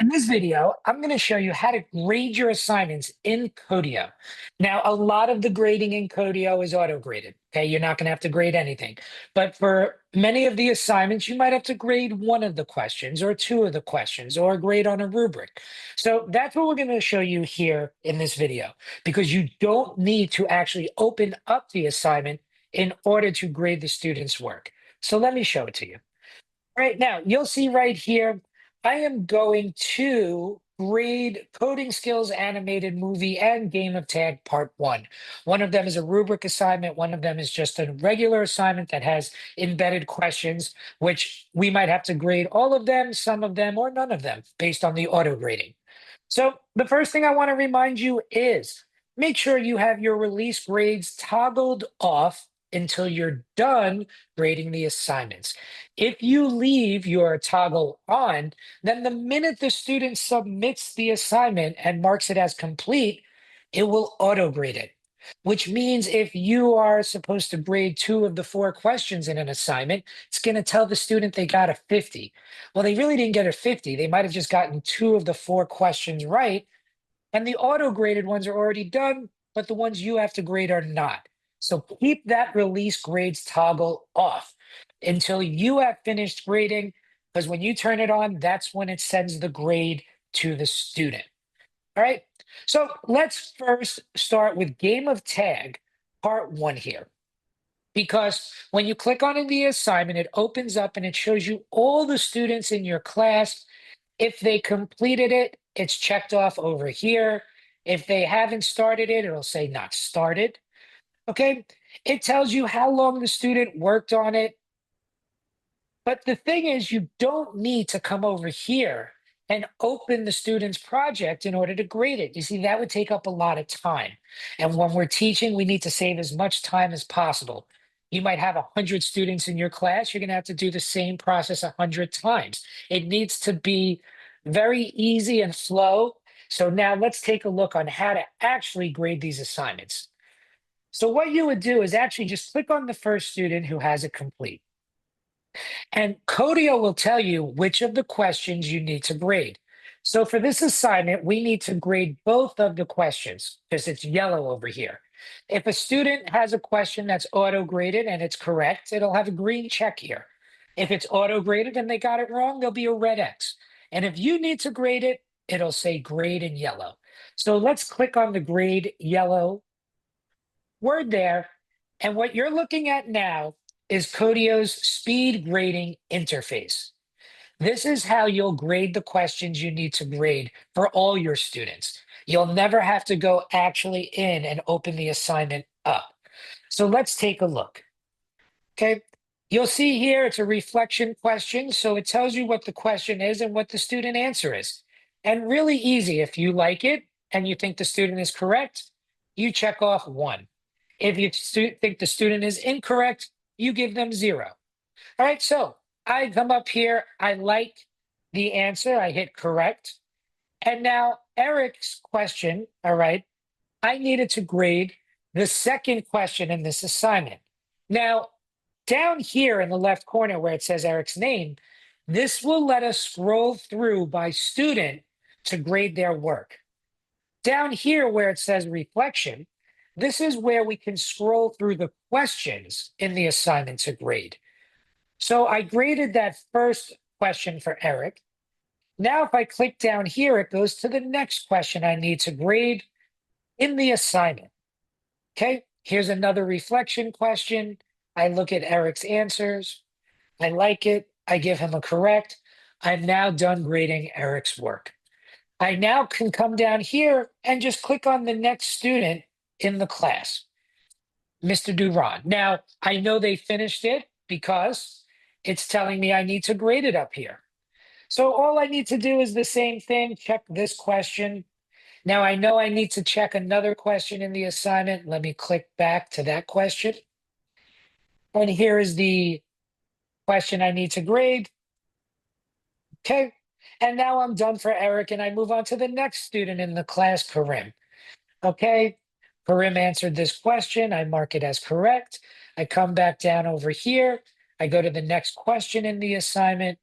In this video, I'm going to show you how to grade your assignments in Codio. Now, a lot of the grading in Codio is auto-graded. Okay, you're not going to have to grade anything. But for many of the assignments, you might have to grade one of the questions or two of the questions or grade on a rubric. So that's what we're going to show you here in this video, because you don't need to actually open up the assignment in order to grade the student's work. So let me show it to you. Right now, you'll see right here, I am going to grade coding skills, animated movie, and game of tag part one. One of them is a rubric assignment. One of them is just a regular assignment that has embedded questions, which we might have to grade all of them, some of them, or none of them based on the auto grading. So the first thing I want to remind you is make sure you have your release grades toggled off until you're done grading the assignments. If you leave your toggle on, then the minute the student submits the assignment and marks it as complete, it will auto grade it. Which means if you are supposed to grade two of the four questions in an assignment, it's going to tell the student they got a 50. Well, they really didn't get a 50. They might have just gotten two of the four questions right. And the auto graded ones are already done, but the ones you have to grade are not. So keep that release grades toggle off until you have finished grading, because when you turn it on, that's when it sends the grade to the student. All right. So let's first start with game of tag, part one here. Because when you click on the assignment, it opens up and it shows you all the students in your class. If they completed it, it's checked off over here. If they haven't started it, it'll say not started. Okay. It tells you how long the student worked on it. But the thing is, you don't need to come over here and open the student's project in order to grade it. You see, that would take up a lot of time. And when we're teaching, we need to save as much time as possible. You might have 100 students in your class. You're going to have to do the same process 100 times. It needs to be very easy and slow. So now let's take a look on how to actually grade these assignments. So what you would do is actually just click on the first student who has it complete. And Codio will tell you which of the questions you need to grade. So for this assignment, we need to grade both of the questions because it's yellow over here. If a student has a question that's auto-graded and it's correct, it'll have a green check here. If it's auto-graded and they got it wrong, there'll be a red X. And if you need to grade it, it'll say grade in yellow. So let's click on the grade yellow word there. And what you're looking at now is Codio's speed grading interface. This is how you'll grade the questions you need to grade for all your students. You'll never have to go actually in and open the assignment up. So let's take a look. Okay. You'll see here it's a reflection question. So it tells you what the question is and what the student answer is. And really easy. If you like it and you think the student is correct, you check off 1. If you think the student is incorrect, you give them 0. All right, so I come up here, I like the answer, I hit correct. And now Eric's question, all right, I needed to grade the second question in this assignment. Now, down here in the left corner where it says Eric's name, this will let us scroll through by student to grade their work. Down here where it says reflection, this is where we can scroll through the questions in the assignment to grade. So I graded that first question for Eric. Now, if I click down here, it goes to the next question I need to grade in the assignment. Okay, here's another reflection question. I look at Eric's answers. I like it. I give him a correct. I'm now done grading Eric's work. I now can come down here and just click on the next student in the class, Mr. Duran. Now, I know they finished it because it's telling me I need to grade it up here. So all I need to do is the same thing, check this question. Now I know I need to check another question in the assignment. Let me click back to that question. And here is the question I need to grade. Okay. And now I'm done for Eric and I move on to the next student in the class, Karim. Okay. Karim answered this question. I mark it as correct. I come back down over here. I go to the next question in the assignment.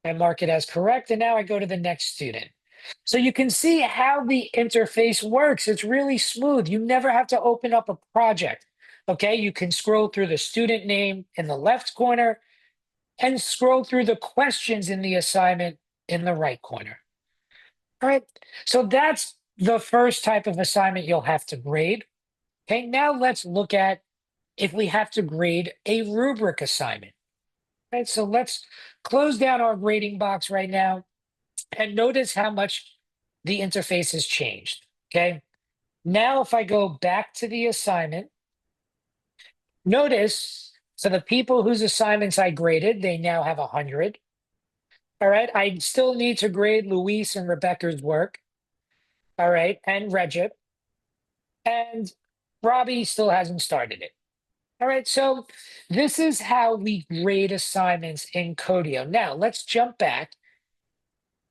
I mark it as correct, and now I go to the next student. So you can see how the interface works. It's really smooth. You never have to open up a project. Okay, you can scroll through the student name in the left corner and scroll through the questions in the assignment in the right corner. All right, so that's the first type of assignment you'll have to grade. Okay, now let's look at if we have to grade a rubric assignment. All right, so let's close down our grading box right now and notice how much the interface has changed. Okay, now if I go back to the assignment, notice for the people whose assignments I graded, they now have 100. All right, I still need to grade Luis and Rebecca's work. All right, and Regip. And Robbie still hasn't started it. All right, so this is how we grade assignments in Codio. Now let's jump back.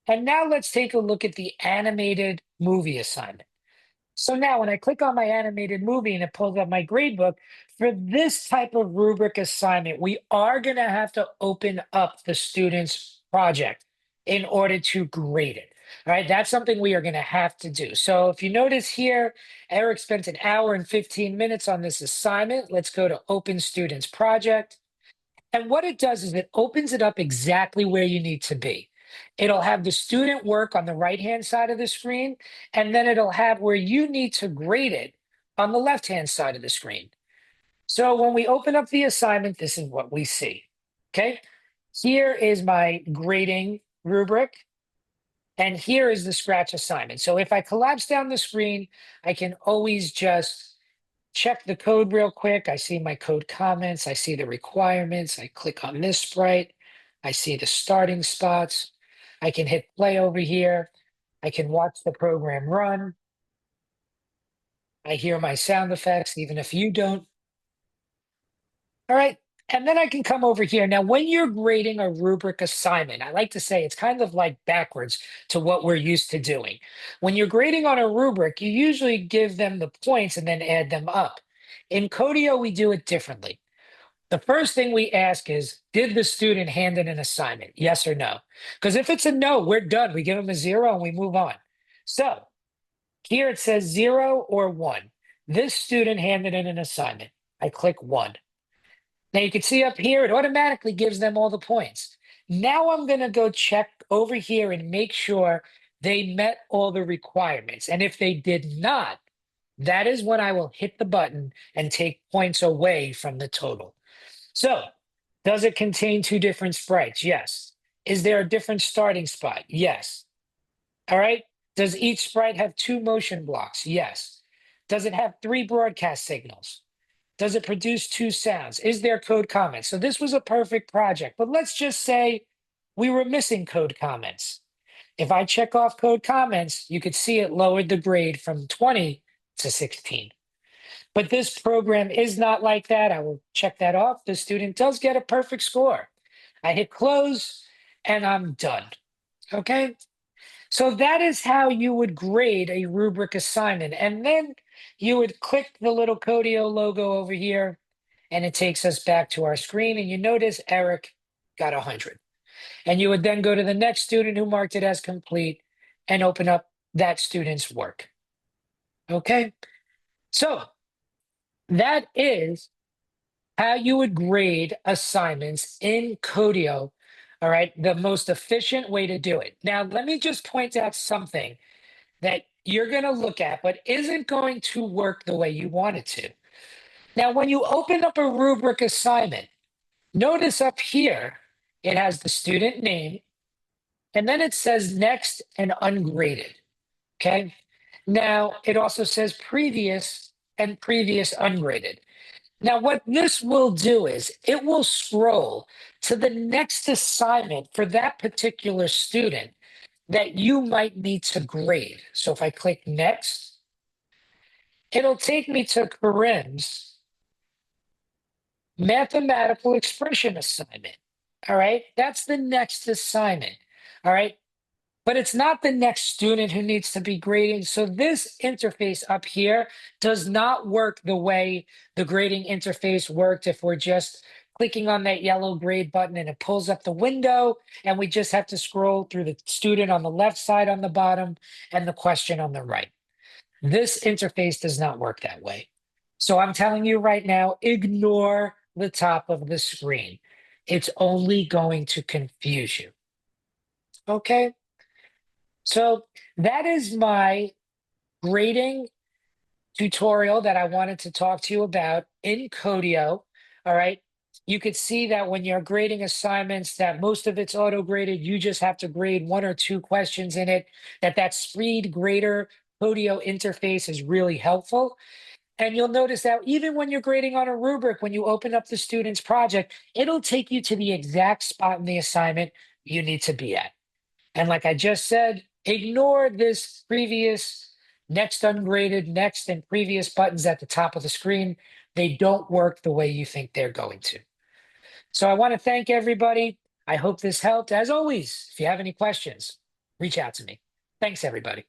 And now let's take a look at the animated movie assignment. So now when I click on my animated movie and it pulls up my gradebook, for this type of rubric assignment, we are going to have to open up the student's project in order to grade it. All right, that's something we are going to have to do. So if you notice here, Eric spent an hour and 15 minutes on this assignment. Let's go to Open Students Project. And what it does is it opens it up exactly where you need to be. It'll have the student work on the right-hand side of the screen, and then it'll have where you need to grade it on the left-hand side of the screen. So when we open up the assignment, this is what we see. Okay, here is my grading rubric, and here is the scratch assignment. So if I collapse down the screen, I can always just check the code real quick. I see my code comments. I see the requirements. I click on this sprite. I see the starting spots. I can hit play over here. I can watch the program run. I hear my sound effects, even if you don't. All right. And then I can come over here. Now, when you're grading a rubric assignment, I like to say it's kind of like backwards to what we're used to doing. When you're grading on a rubric, you usually give them the points and then add them up. In Codio, we do it differently. The first thing we ask is, did the student hand in an assignment? Yes or no? Because if it's a no, we're done. We give them a 0 and we move on. So here it says 0 or 1. This student handed in an assignment. I click 1. Now you can see up here, it automatically gives them all the points. Now I'm going to go check over here and make sure they met all the requirements. And if they did not, that is when I will hit the button and take points away from the total. So, does it contain 2 different sprites? Yes. Is there a different starting spot? Yes. All right. Does each sprite have 2 motion blocks? Yes. Does it have 3 broadcast signals? Does it produce 2 sounds? Is there code comments? So this was a perfect project, but let's just say we were missing code comments. If I check off code comments, you could see it lowered the grade from 20 to 16. But this program is not like that. I will check that off. The student does get a perfect score. I hit close and I'm done. Okay. So that is how you would grade a rubric assignment. And then you would click the little Codio logo over here and it takes us back to our screen. And you notice Eric got 100. And you would then go to the next student who marked it as complete and open up that student's work. Okay. So that is how you would grade assignments in Codio. All right, the most efficient way to do it. Now, let me just point out something that you're going to look at, but isn't going to work the way you want it to. Now, when you open up a rubric assignment, notice up here, it has the student name, and then it says next and ungraded. Okay. Now, it also says previous and previous ungraded. Now, what this will do is it will scroll to the next assignment for that particular student that you might need to grade. So if I click next, it'll take me to Karim's mathematical expression assignment. All right, that's the next assignment. All right, but it's not the next student who needs to be grading. So this interface up here does not work the way the grading interface worked if we're just clicking on that yellow grade button and it pulls up the window, and we just have to scroll through the student on the left side on the bottom and the question on the right. This interface does not work that way. So I'm telling you right now, ignore the top of the screen. It's only going to confuse you. Okay? So that is my grading tutorial that I wanted to talk to you about in Codio. All right. You could see that when you're grading assignments, that most of it's auto graded. You just have to grade one or two questions in it. That speed grader Codio interface is really helpful. And you'll notice that even when you're grading on a rubric, when you open up the student's project, it'll take you to the exact spot in the assignment you need to be at. And like I just said, ignore this previous, next ungraded, next, and previous buttons at the top of the screen. They don't work the way you think they're going to. So I want to thank everybody. I hope this helped. As always, if you have any questions, reach out to me. Thanks, everybody.